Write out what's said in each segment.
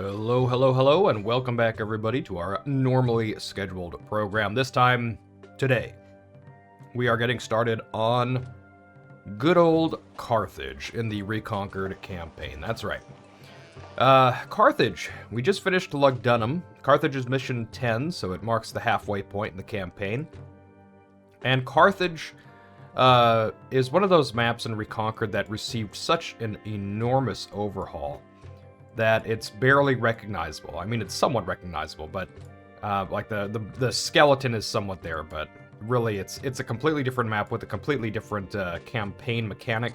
Hello, hello, hello, and welcome back, everybody, to our normally scheduled program. This time, today, we are getting started on good old Carthage in the Reconquered campaign. That's right. Carthage. We just finished Lugdunum. Carthage is mission 10, so it marks the halfway point in the campaign. And Carthage is one of those maps in Reconquered that received such an enormous overhaul that it's barely recognizable. I mean, it's somewhat recognizable, but like the skeleton is somewhat there, but really it's a completely different map with a completely different campaign mechanic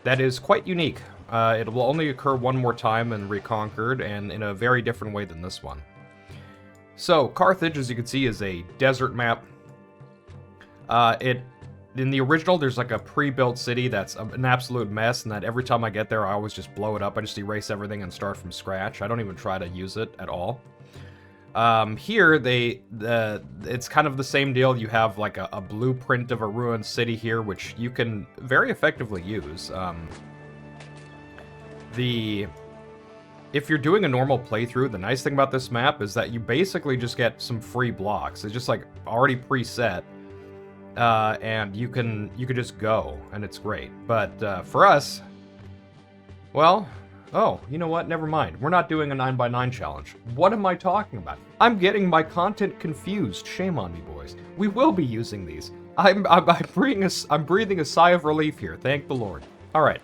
that is quite unique. It will only occur one more time in Reconquered, and in a very different way than this one. So, Carthage, as you can see, is a desert map. In the original, there's like a pre-built city that's an absolute mess, and that every time I get there, I always just blow it up. I just erase everything and start from scratch. I don't even try to use it at all. Here, it's kind of the same deal. You have like a blueprint of a ruined city here, which you can very effectively use. If you're doing a normal playthrough, the nice thing about this map is that you basically just get some free blocks. It's just like already preset. And you can just go, and it's great. But for us, well, oh, you know what? Never mind. We're not doing a 9x9 challenge. What am I talking about? I'm getting my content confused. Shame on me, boys. We will be using these. I'm breathing a sigh of relief here. Thank the Lord. All right.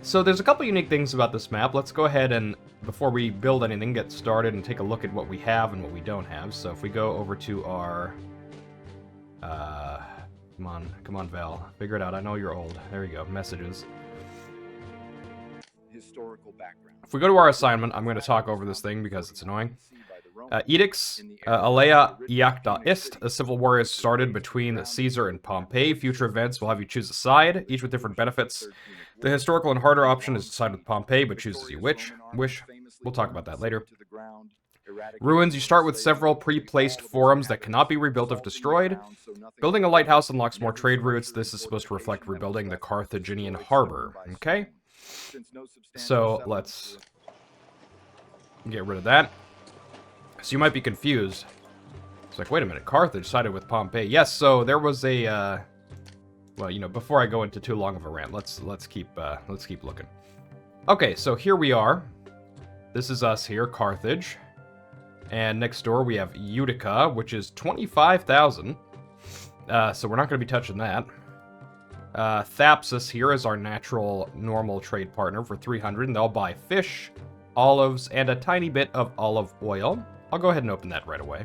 So there's a couple unique things about this map. Let's go ahead and, before we build anything, get started and take a look at what we have and what we don't have. So if we go over to our... come on, Val. Figure it out. I know you're old. There you go. Messages. Historical background. If we go to our assignment, I'm going to talk over this thing because it's annoying. Edicts. Alea Iacta Ist. A civil war is started between Caesar and Pompey. Future events will have you choose a side, each with different benefits. The historical and harder option is to side with Pompey, but choose as you wish. We'll talk about that later. Ruins. You start with several pre-placed forums that cannot be rebuilt if destroyed. Building a lighthouse unlocks more trade routes. This is supposed to reflect rebuilding the Carthaginian harbor. Okay? So, let's get rid of that. So you might be confused. It's like, wait a minute, Carthage sided with Pompey. Yes, so there was a, well, you know, before I go into too long of a rant, let's keep looking. Okay, so here we are. This is us here, Carthage. And next door we have Utica, which is 25,000. So we're not going to be touching that. Thapsus here is our natural, normal trade partner for 300, and they'll buy fish, olives, and a tiny bit of olive oil. I'll go ahead and open that right away.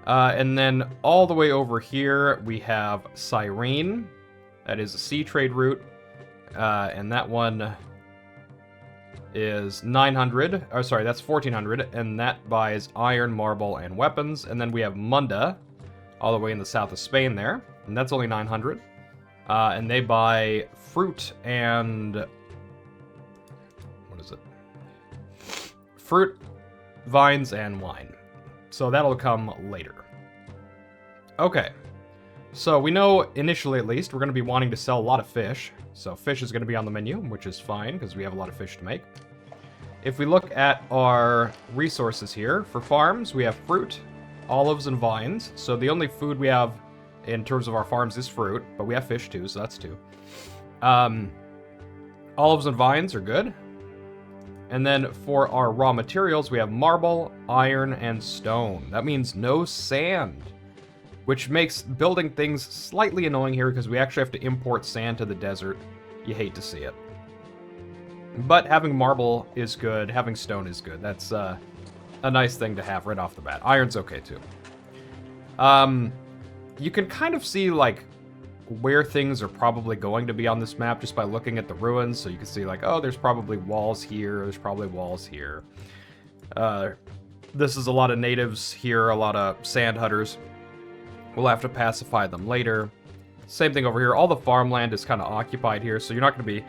And then all the way over here, we have Cyrene. That is a sea trade route. And that one is 900. Oh, sorry, that's 1400. And that buys iron, marble, and weapons. And then we have Munda, all the way in the south of Spain there. And that's only 900. And they buy fruit and... what is it? Fruit, vines, and wine. So that'll come later. Okay. So we know, initially at least, we're going to be wanting to sell a lot of fish. So fish is going to be on the menu, which is fine, because we have a lot of fish to make. If we look at our resources here, for farms, we have fruit, olives, and vines. So the only food we have in terms of our farms is fruit, but we have fish too, so that's two. Olives and vines are good. And then for our raw materials, we have marble, iron, and stone. That means no sand, which makes building things slightly annoying here because we actually have to import sand to the desert. You hate to see it. But having marble is good, having stone is good. That's a nice thing to have right off the bat. Iron's okay too. You can kind of see like where things are probably going to be on this map just by looking at the ruins. So you can see like, oh, there's probably walls here, there's probably walls here. This is a lot of natives here, a lot of sand hunters. We'll have to pacify them later. Same thing over here. All the farmland is kind of occupied here, so you're not going to be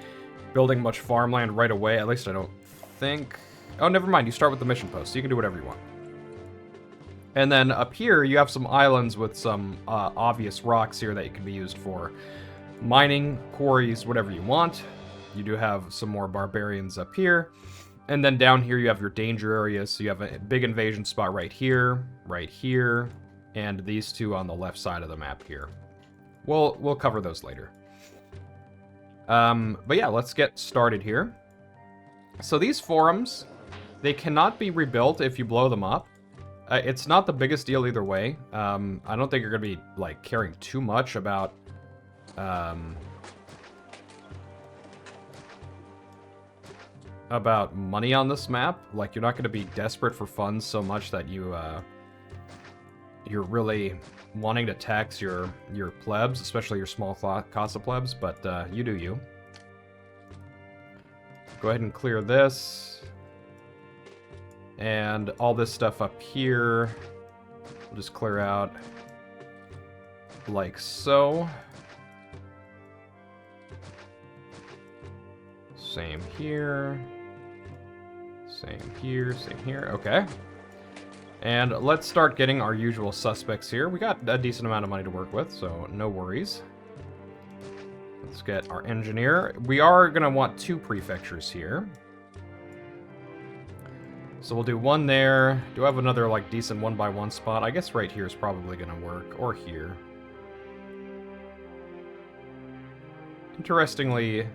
building much farmland right away. At least I don't think. Oh, never mind. You start with the mission post, so you can do whatever you want. And then up here, you have some islands with some obvious rocks here that can be used for mining, quarries, whatever you want. You do have some more barbarians up here. And then down here you have your danger areas. So you have a big invasion spot right here, and these two on the left side of the map here. We'll cover those later. But yeah, let's get started here. So these forums, they cannot be rebuilt if you blow them up. It's not the biggest deal either way. I don't think you're going to be, like, caring too much about, money on this map. Like, you're not going to be desperate for funds so much that you're really wanting to tax your plebs, especially your small Casa plebs, but you do you. Go ahead and clear this. And all this stuff up here, we'll just clear out like so. Same here. Same here, same here. Okay. And let's start getting our usual suspects here. We got a decent amount of money to work with, so no worries. Let's get our engineer. We are going to want 2 prefectures here. So we'll do one there. Do I have another, like, decent 1x1 spot? I guess right here is probably going to work. Or here. Interestingly,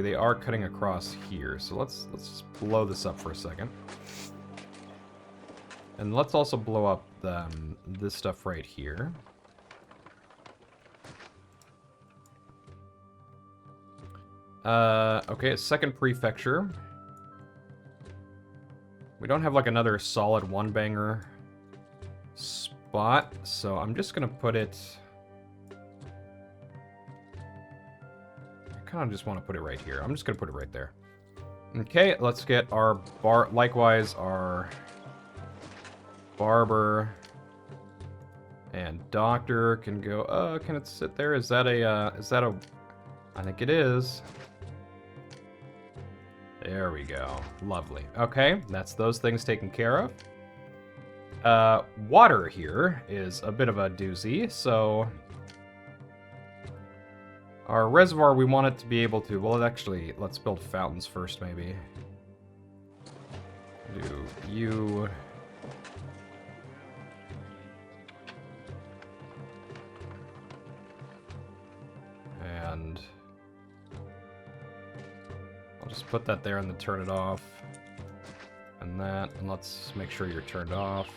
they are cutting across here. So let's just blow this up for a second. And let's also blow up this stuff right here. Okay, a second prefecture. We don't have, like, another solid one-banger spot, so I'm just gonna put it... I kind of just want to put it right here. I'm just gonna put it right there. Okay, let's get our likewise, our barber and doctor can go... can it sit there? Is that a... I think it is. There we go. Lovely. Okay, that's those things taken care of. Water here is a bit of a doozy, so... Our reservoir, we want it to be able to... Well, actually, let's build fountains first, maybe. Do you... And... I'll just put that there and then turn it off. And that, and let's make sure you're turned off.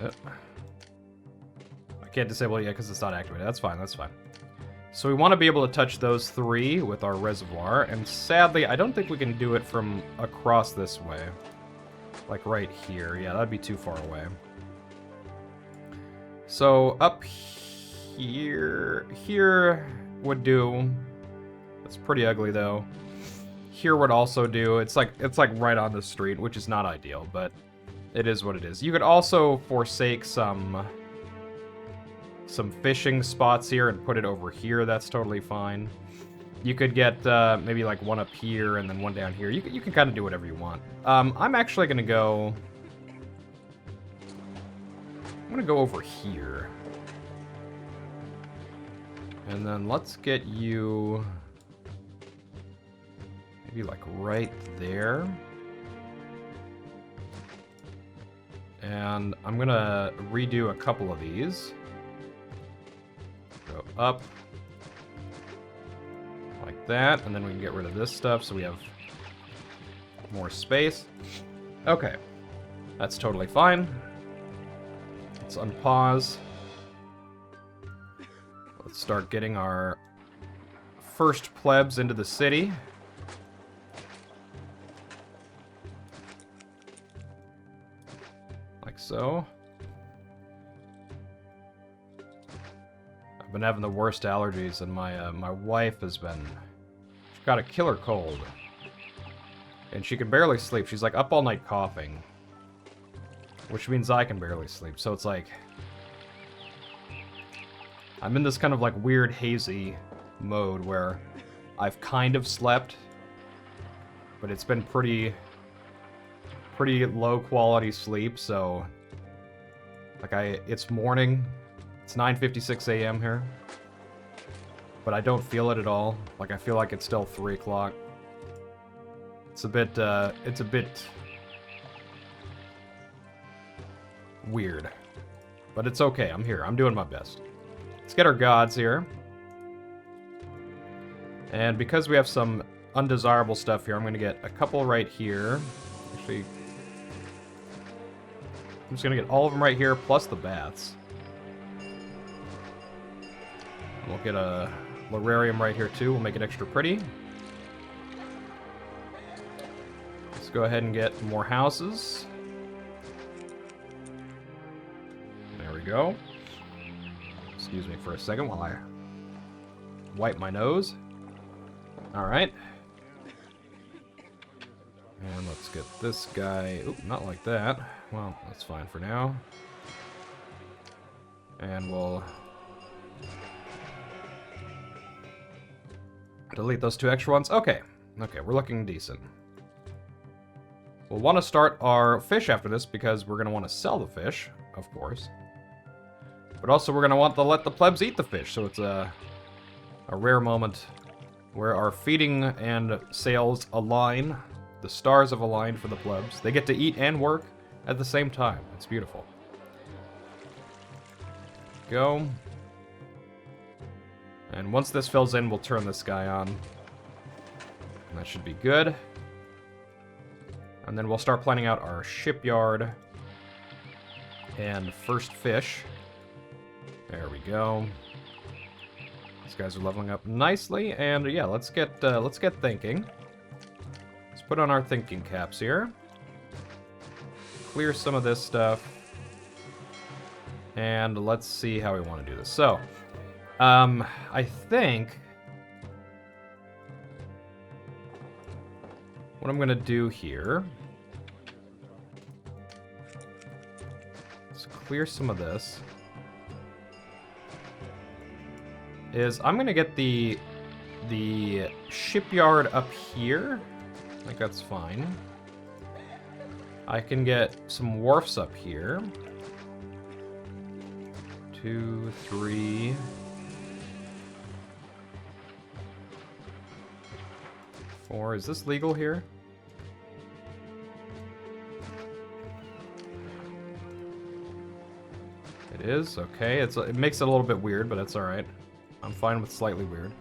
I can't disable it yet because it's not activated. That's fine, that's fine. So we want to be able to touch those 3 with our reservoir, and sadly, I don't think we can do it from across this way. Like right here. Yeah, that'd be too far away. So up here would do. It's pretty ugly though. Here would also do. It's like right on the street, which is not ideal, but it is what it is. You could also forsake some fishing spots here and put it over here. That's totally fine. You could get maybe like one up here and then one down here. You can kind of do whatever you want. I'm actually gonna go. I'm gonna go over here, and then let's get you. Maybe like right there. And I'm gonna redo a couple of these. Go up. Like that, and then we can get rid of this stuff so we have more space. Okay. That's totally fine. Let's unpause. Let's start getting our first plebs into the city. Like so. I've been having the worst allergies, and my wife has been... She's got a killer cold. And she can barely sleep. She's like up all night coughing. Which means I can barely sleep. So it's like... I'm in this kind of like weird hazy mode where I've kind of slept. But it's been pretty low quality sleep, so... Like it's morning. It's 9:56 a.m. here. but I don't feel it at all. Like, I feel like it's still 3 o'clock. It's a bit weird. But it's okay, I'm here. I'm doing my best. Let's get our gods here. And because we have some undesirable stuff here, I'm going to get a couple right here. Actually, I'm just going to get all of them right here, plus the bats. We'll get a Lorarium right here, too. We'll make it extra pretty. Let's go ahead and get more houses. There we go. Excuse me for a second while I wipe my nose. Alright. And let's get this guy... Oop, not like that. Well, that's fine for now. And we'll... delete those 2 extra ones. Okay. Okay, we're looking decent. We'll want to start our fish after this because we're going to want to sell the fish, of course. But also we're going to want to let the plebs eat the fish, so it's a rare moment where our feeding and sales align. The stars have aligned for the plebs. They get to eat and work at the same time. It's beautiful. Go. And once this fills in, we'll turn this guy on. And that should be good. And then we'll start planning out our shipyard and first fish. There we go. These guys are leveling up nicely, and yeah, let's get thinking. Let's put on our thinking caps here. Clear some of this stuff. And let's see how we want to do this. So, I think what I'm going to do here is clear some of this. I'm going to get the shipyard up here. I think that's fine. I can get some wharfs up here. 2, 3... 4. Is this legal here? It is? Okay. It makes it a little bit weird, but it's alright. I'm fine with slightly weird.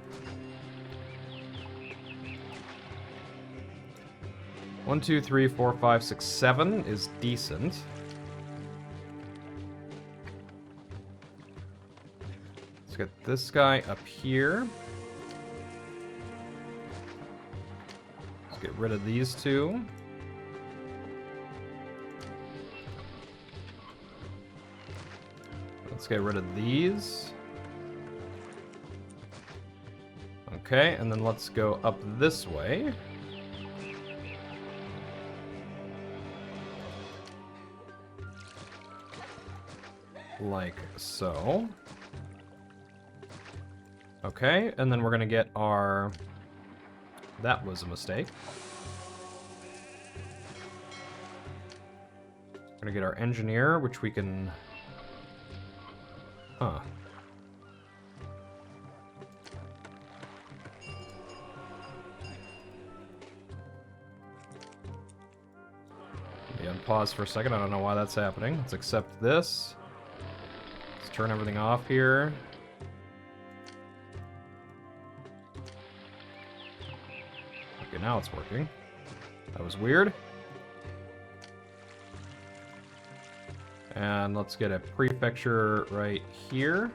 1, 2, 3, 4, 5, 6, 7 is decent. Let's get this guy up here. Get rid of these 2. Let's get rid of these. Okay, and then let's go up this way. Like so. Okay, and then we're gonna get our... That was a mistake. We're gonna get our engineer, which we can... Huh. Be on pause for a second. I don't know why that's happening. Let's accept this. Let's turn everything off here. Okay, now it's working. That was weird. And let's get a prefecture right here.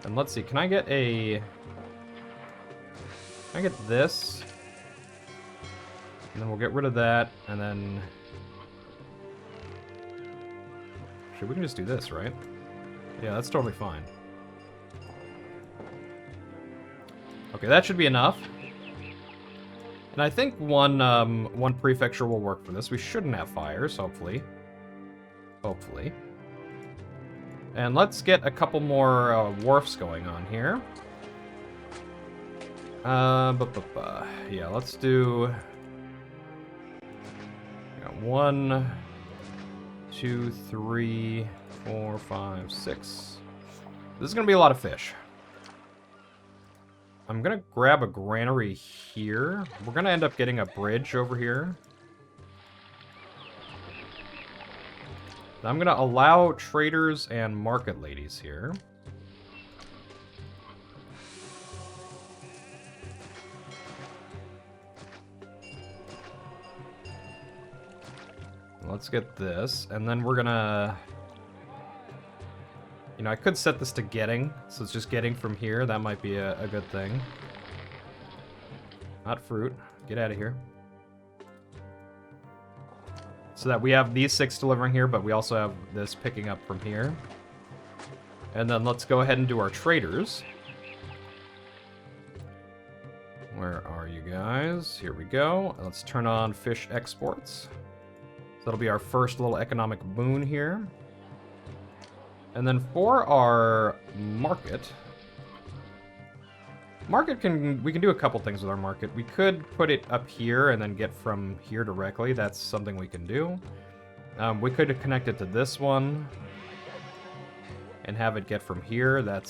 And let's see, can I get this? And then we'll get rid of that, and then... Actually, we can just do this, right? Yeah, that's totally fine. Okay, that should be enough. And I think one prefecture will work for this. We shouldn't have fires, hopefully. Hopefully. And let's get a couple more wharfs going on here. Yeah, let's do... 1, 2, 3, 4, 5, 6. This is going to be a lot of fish. I'm gonna grab a granary here. We're gonna end up getting a bridge over here. I'm gonna allow traders and market ladies here. Let's get this, and then we're gonna... You know, I could set this to getting, so it's just getting from here. That might be a good thing. Not fruit. Get out of here. So that we have these 6 delivering here, but we also have this picking up from here. And then let's go ahead and do our traders. Where are you guys? Here we go. Let's turn on fish exports. So that'll be our first little economic boon here. And then for our market... we can do a couple things with our market. We could put it up here and then get from here directly. That's something we can do. We could connect it to this one and have it get from here. I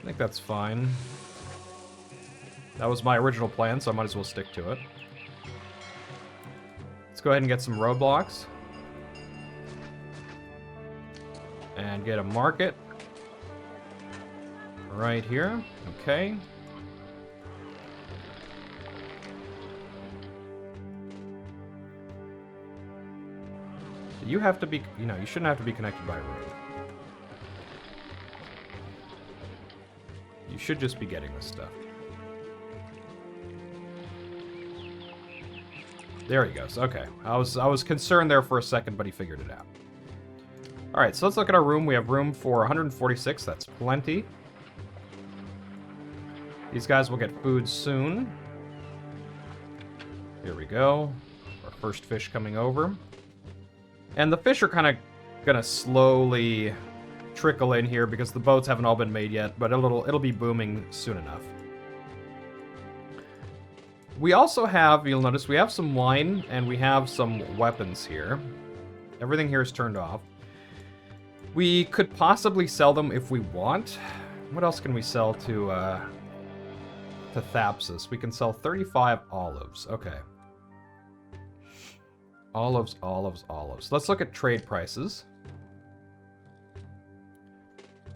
think that's fine. That was my original plan, so I might as well stick to it. Let's go ahead and get some roadblocks. And get a market. Right here. Okay. You have to be, you know, you shouldn't have to be connected by a road. You should just be getting this stuff. There he goes. Okay. I was concerned there for a second, but he figured it out. Alright, so let's look at our room. We have room for 146. That's plenty. These guys will get food soon. Here we go. Our first fish coming over. And the fish are kind of going to slowly trickle in here because the boats haven't all been made yet, but it'll be booming soon enough. We also have, you'll notice, we have some wine and we have some weapons here. Everything here is turned off. We could possibly sell them if we want. What else can we sell to Thapsus? We can sell 35 olives. Okay. Olives, olives, olives. Let's look at trade prices.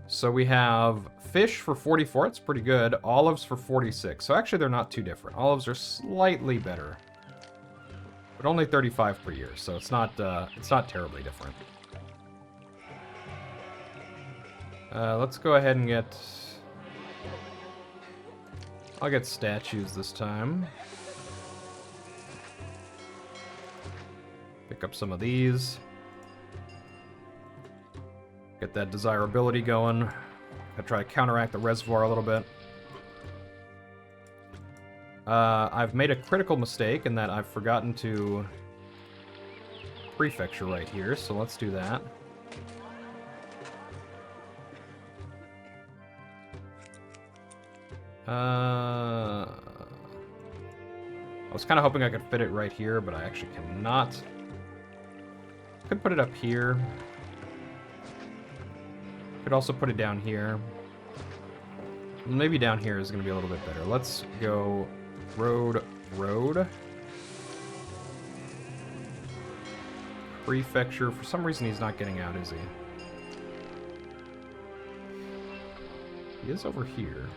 So we have fish for 44. It's pretty good. Olives for 46. So actually they're not too different. Olives are slightly better. But only 35 per year. So it's not terribly different. Let's go ahead and get... I'll get statues this time. Pick up some of these. Get that desirability going. I'll try to counteract the reservoir a little bit. I've made a critical mistake in that I've forgotten to prefecture right here, so let's do that. I was kind of hoping I could fit it right here, but I actually cannot. Could put it up here. Could also put it down here. Maybe down here is going to be a little bit better. Let's go road, road. Prefecture. For some reason he's not getting out, is he? He is over here.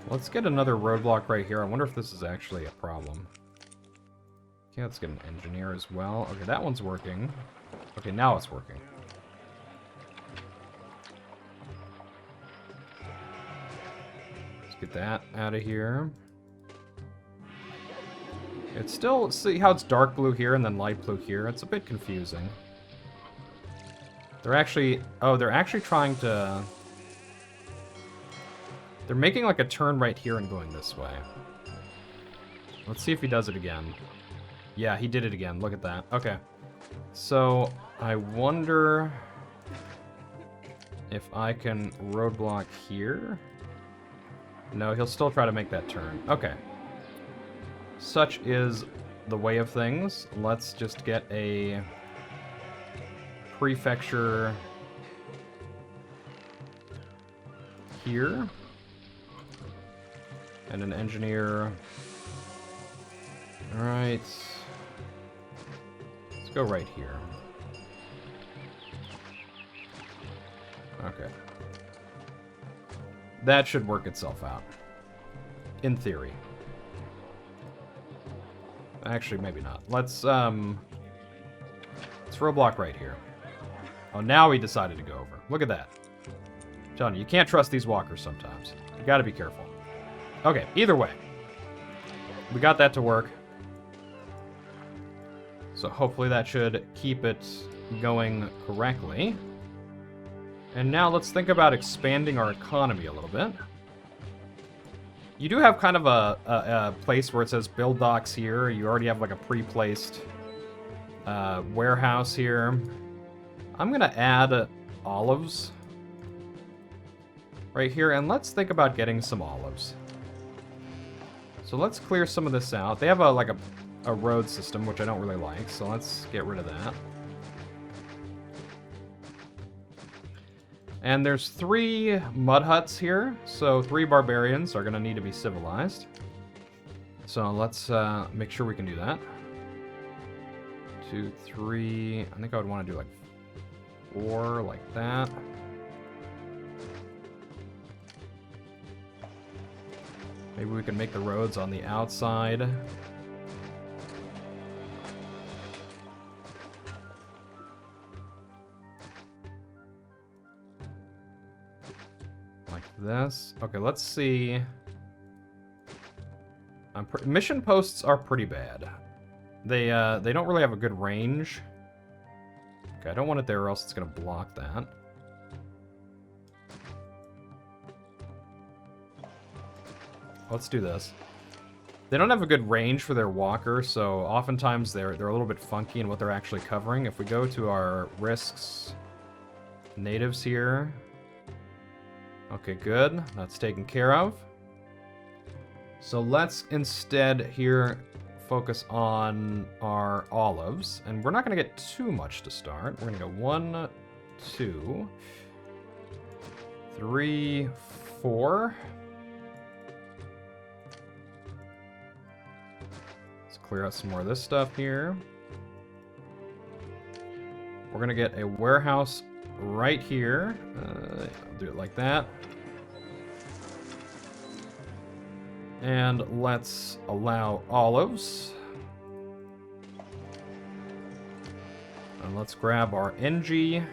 Let's get another roadblock right here. I wonder if this is actually a problem. Okay, let's get an engineer as well. Okay, that one's working. Okay, now it's working. Let's get that out of here. It's still... See how it's dark blue here and then light blue here? It's a bit confusing. They're actually... Oh, they're actually trying to... They're making like a turn right here and going this way. Let's see if he does it again. Yeah, he did it again. Look at that. Okay. So, I wonder if I can roadblock here. No, he'll still try to make that turn. Okay. Such is the way of things. Let's just get a prefecture here. And an engineer. Alright. Let's go right here. Okay. That should work itself out. In theory. Actually, maybe not. Let's roadblock right here. Oh, now he decided to go over. Look at that. I'm telling you, you can't trust these walkers sometimes. You gotta be careful. Okay, either way. We got that to work. So hopefully that should keep it going correctly. And now let's think about expanding our economy a little bit. You do have kind of a place where it says build docks here. You already have like a pre-placed warehouse here. I'm gonna add olives right here, and let's think about getting some olives. So let's clear some of this out. They have a road system, which I don't really like, so let's get rid of that. And there's 3 mud huts here, so 3 barbarians are going to need to be civilized. So let's make sure we can do that. 2, 3, I think I would want to do like 4, like that. Maybe we can make the roads on the outside. Like this. Okay, let's see. Mission posts are pretty bad. They don't really have a good range. Okay, I don't want it there or else it's going to block that. Let's do this. They don't have a good range for their walker, so oftentimes they're a little bit funky in what they're actually covering. If we go to our risks, natives here. Okay, good. That's taken care of. So let's instead here focus on our olives. And we're not going to get too much to start. We're going to go 1, 2, 3, 4. Clear out some more of this stuff here. We're gonna get a warehouse right here. I'll do it like that. And let's allow olives. And let's grab our NG.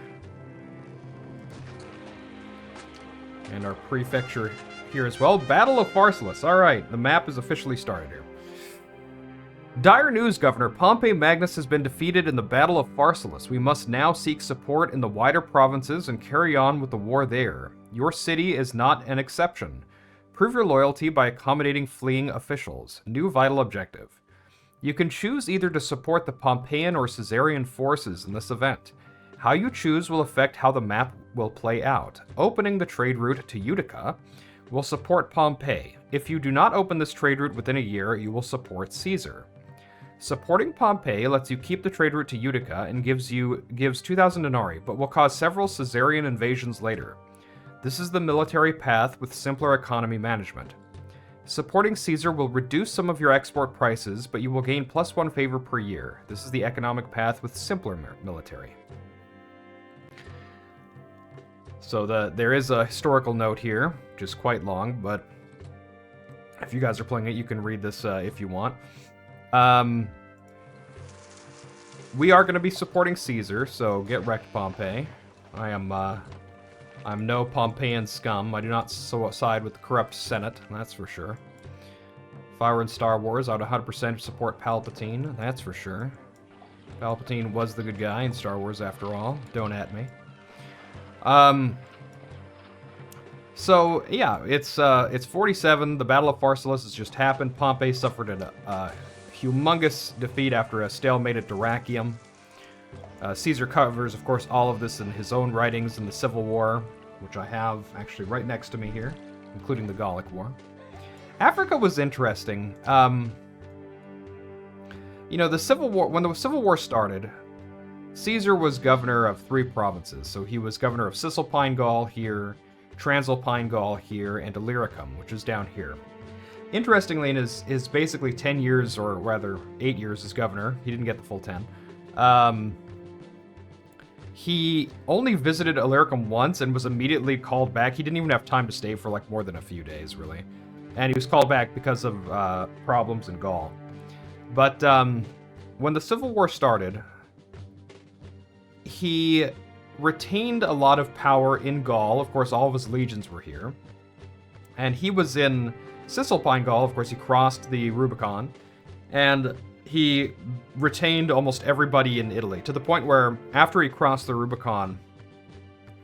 And our prefecture here as well. Battle of Pharsalus. Alright, the map is officially started here. Dire news, Governor. Pompey Magnus has been defeated in the Battle of Pharsalus. We must now seek support in the wider provinces and carry on with the war there. Your city is not an exception. Prove your loyalty by accommodating fleeing officials. New vital objective. You can choose either to support the Pompeian or Caesarian forces in this event. How you choose will affect how the map will play out. Opening the trade route to Utica will support Pompey. If you do not open this trade route within a year, you will support Caesar. Supporting Pompey lets you keep the trade route to Utica and gives 2,000 denarii, but will cause several Caesarian invasions later. This is the military path with simpler economy management. Supporting Caesar will reduce some of your export prices, but you will gain +1 favor per year. This is the economic path with simpler military. So there is a historical note here, which is quite long, but if you guys are playing it, you can read this if you want. We are going to be supporting Caesar, so get wrecked, Pompey. I'm no Pompeian scum. I do not side with the corrupt Senate, that's for sure. If I were in Star Wars, I would 100% support Palpatine, that's for sure. Palpatine was the good guy in Star Wars, after all. Don't at me. So yeah, it's 47. The Battle of Pharsalus has just happened. Pompey suffered a humongous defeat after a stalemate at Dyrrachium. Caesar covers, of course, all of this in his own writings in the Civil War, which I have actually right next to me here, including the Gallic War. Africa was interesting. You know, the Civil War, when the Civil War started, Caesar was governor of 3 provinces. So he was governor of Cisalpine Gaul here, Transalpine Gaul here, and Illyricum, which is down here. Interestingly, in his basically 10 years, or rather 8 years as governor, he didn't get the full 10, he only visited Illyricum once and was immediately called back. He didn't even have time to stay for like more than a few days, really. And he was called back because of problems in Gaul. But when the Civil War started, he retained a lot of power in Gaul. Of course, all of his legions were here. And he was in Cisalpine Gaul. Of course, he crossed the Rubicon. And he retained almost everybody in Italy, to the point where, after he crossed the Rubicon,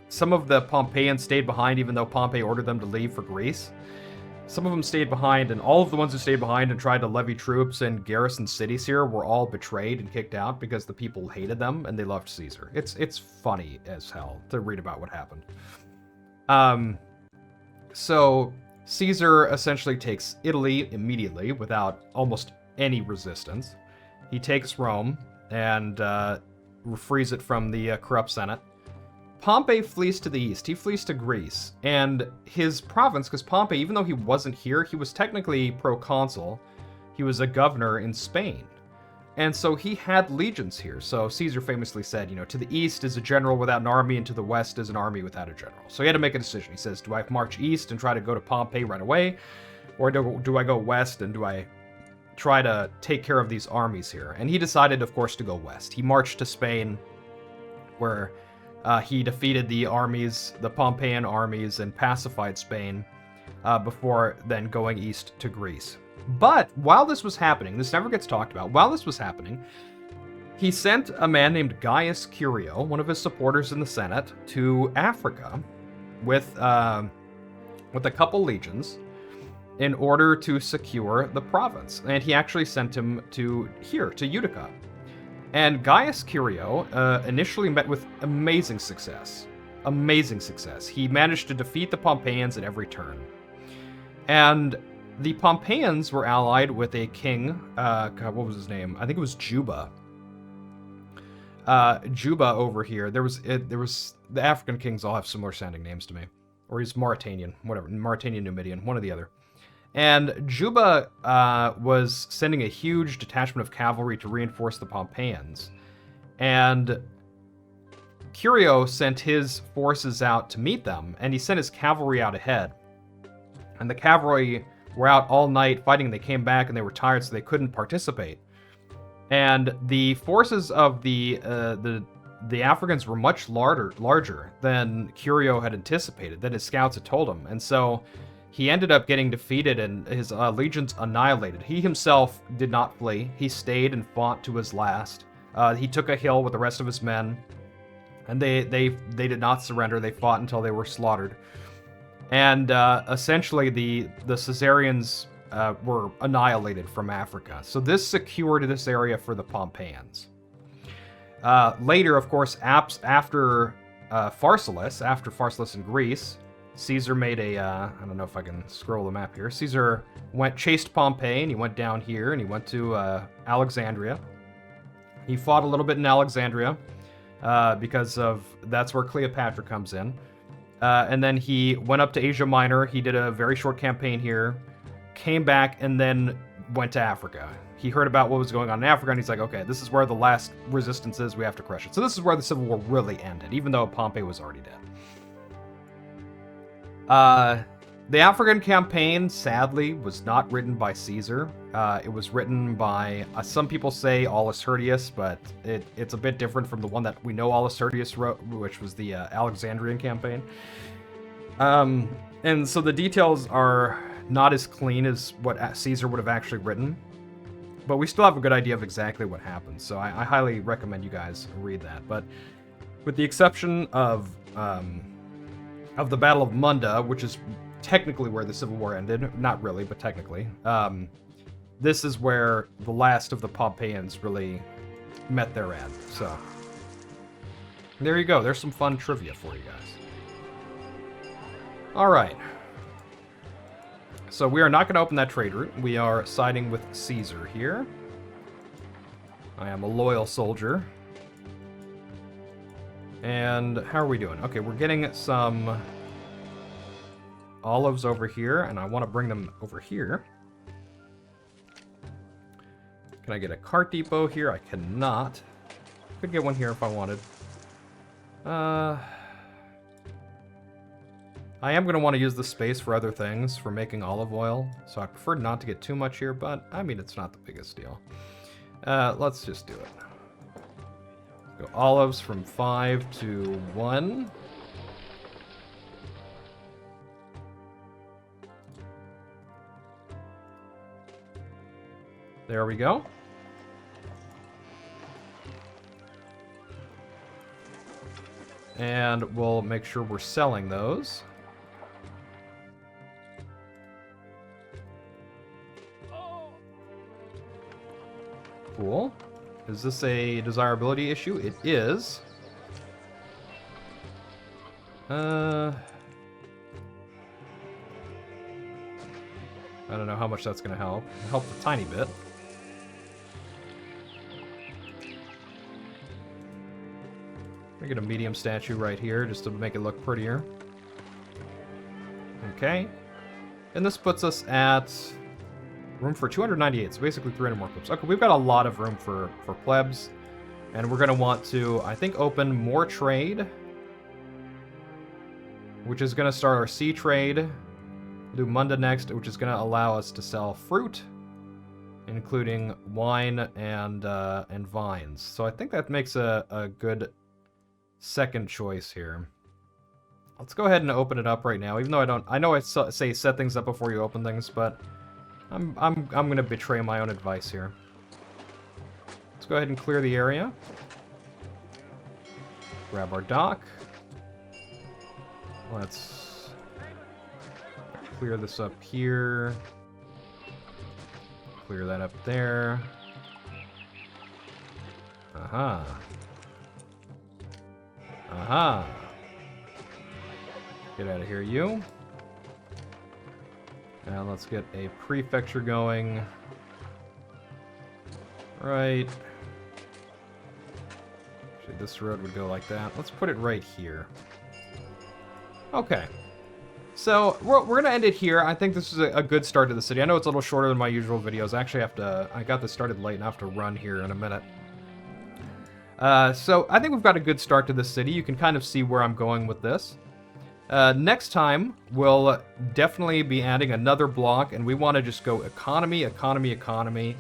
some of the Pompeians stayed behind, even though Pompey ordered them to leave for Greece. Some of them stayed behind, and all of the ones who stayed behind and tried to levy troops and garrison cities here were all betrayed and kicked out because the people hated them and they loved Caesar. It's funny as hell to read about what happened. So Caesar essentially takes Italy immediately without almost any resistance. He takes Rome and frees it from the corrupt Senate. Pompey flees to the east. He flees to Greece. And his province, because Pompey, even though he wasn't here, he was technically proconsul. He was a governor in Spain. And so he had legions here. So Caesar famously said, you know, to the east is a general without an army, and to the west is an army without a general. So he had to make a decision. He says, do I march east and try to go to Pompey right away? Or do I go west and do I try to take care of these armies here? And he decided, of course, to go west. He marched to Spain, where he defeated the armies, the Pompeian armies, and pacified Spain before then going east to Greece. But while this was happening, this never gets talked about, while this was happening, he sent a man named Gaius Curio, one of his supporters in the Senate, to Africa with a couple legions in order to secure the province. And he actually sent him to here, to Utica. And Gaius Curio initially met with amazing success. Amazing success. He managed to defeat the Pompeians at every turn. And the Pompeians were allied with a king, God, what was his name? I think it was Juba. Juba over here. There was the African kings all have similar sounding names to me. Or he's Mauritanian, whatever. Mauritanian, Numidian, one or the other. And Juba was sending a huge detachment of cavalry to reinforce the Pompeians. And Curio sent his forces out to meet them, and he sent his cavalry out ahead. And the cavalry were out all night fighting, and they came back, and they were tired, so they couldn't participate. And the forces of the Africans were much larger than Curio had anticipated, than his scouts had told him. And so he ended up getting defeated and his legions annihilated. He himself did not flee. He stayed and fought to his last. He took a hill with the rest of his men, and they did not surrender. They fought until they were slaughtered. And essentially, the Caesarians were annihilated from Africa. So this secured this area for the Pompeians. Later, of course, after Pharsalus in Greece, Caesar made I don't know if I can scroll the map here. Caesar chased Pompey, and he went down here, and he went to Alexandria. He fought a little bit in Alexandria, because that's where Cleopatra comes in. And then he went up to Asia Minor. He did a very short campaign here, came back, and then went to Africa. He heard about what was going on in Africa, and he's like, okay, this is where the last resistance is. We have to crush it. So this is where the Civil War really ended, even though Pompey was already dead. The African campaign, sadly, was not written by Caesar. It was written by, some people say Aulus Hirtius, but it's a bit different from the one that we know Aulus Hirtius wrote, which was the Alexandrian campaign. And so the details are not as clean as what Caesar would have actually written, but we still have a good idea of exactly what happened, so I highly recommend you guys read that. But with the exception of the Battle of Munda, which is technically where the Civil War ended, not really, but technically, this is where the last of the Pompeians really met their end. So there you go. There's some fun trivia for you guys. All right. So we are not going to open that trade route. We are siding with Caesar here. I am a loyal soldier. And how are we doing? Okay, we're getting some olives over here, and I want to bring them over here. Can I get a cart depot here? I cannot. Could get one here if I wanted. I am going to want to use the space for other things, for making olive oil, so I prefer not to get too much here, but, I mean, it's not the biggest deal. Let's just do it. Go olives from 5 to 1. There we go. And we'll make sure we're selling those. Cool. Is this a desirability issue? It is. I don't know how much that's going to help. It'll help a tiny bit. Let me get a medium statue right here just to make it look prettier. Okay. And this puts us at room for 298, so basically 300 more plebs. Okay, we've got a lot of room for plebs. And we're going to want to, I think, open more trade. Which is going to start our sea trade. Do Munda next, which is going to allow us to sell fruit. Including wine and vines. So I think that makes a good second choice here. Let's go ahead and open it up right now, even though I know I say set things up before you open things, but I'm gonna betray my own advice here. Let's go ahead and clear the area. Grab our dock. Let's clear this up here. Clear that up there. Aha. Aha. Get out of here, you. Now let's get a prefecture going. Right. Actually, this road would go like that. Let's put it right here. Okay. So, we're going to end it here. I think this is a good start to the city. I know it's a little shorter than my usual videos. I actually I got this started late and I have to run here in a minute. So, I think we've got a good start to the city. You can kind of see where I'm going with this. Next time, we'll definitely be adding another block, and we want to just go economy, economy, economy.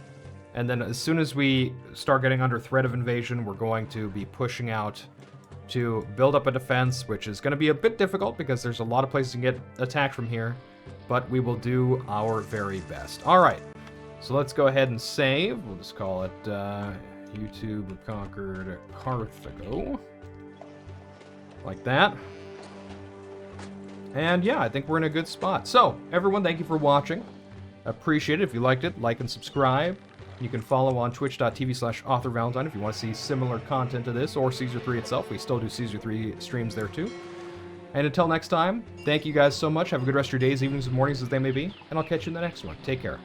And then as soon as we start getting under threat of invasion, we're going to be pushing out to build up a defense, which is going to be a bit difficult because there's a lot of places to get attacked from here. But we will do our very best. Alright, so let's go ahead and save. We'll just call it YouTube conquered Carthago. Like that. And yeah, I think we're in a good spot. So, everyone, thank you for watching. Appreciate it. If you liked it, like and subscribe. You can follow on twitch.tv/AuthorValentine if you want to see similar content to this, or Caesar 3 itself. We still do Caesar 3 streams there too. And until next time, thank you guys so much. Have a good rest of your days, evenings, and mornings as they may be. And I'll catch you in the next one. Take care.